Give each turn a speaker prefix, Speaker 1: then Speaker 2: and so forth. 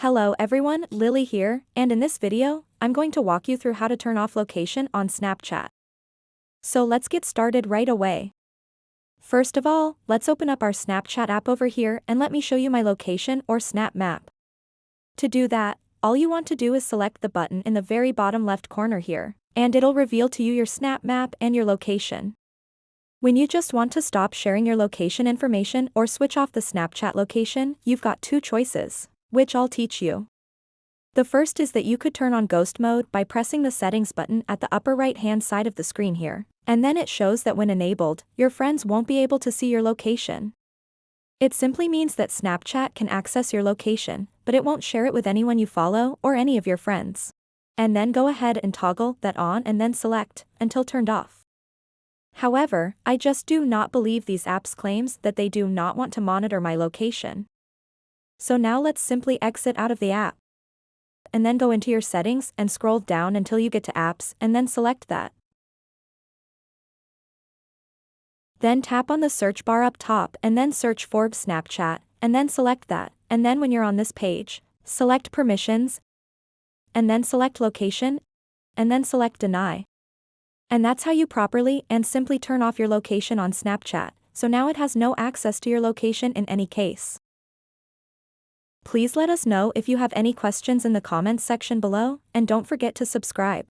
Speaker 1: Hello everyone, Lily here, and in this video, I'm going to walk you through how to turn off location on Snapchat. So let's get started right away. First of all, let's open up our Snapchat app over here and let me show you my location or Snap Map. To do that, all you want to do is select the button in the very bottom left corner here, and it'll reveal to you your Snap Map and your location. When you just want to stop sharing your location information or switch off the Snapchat location, you've got two choices, which I'll teach you. The first is that you could turn on ghost mode by pressing the settings button at the upper right hand side of the screen here, and then it shows that when enabled, your friends won't be able to see your location. It simply means that Snapchat can access your location, but it won't share it with anyone you follow or any of your friends. And then go ahead and toggle that on and then select until turned off. However, I just do not believe these apps' claims that they do not want to monitor my location. So now let's simply exit out of the app. And then go into your settings and scroll down until you get to apps and then select that. Then tap on the search bar up top and then search for Snapchat, and then select that, and then when you're on this page, select permissions, and then select location, and then select deny. And that's how you properly and simply turn off your location on Snapchat, so now it has no access to your location in any case. Please let us know if you have any questions in the comments section below, and don't forget to subscribe.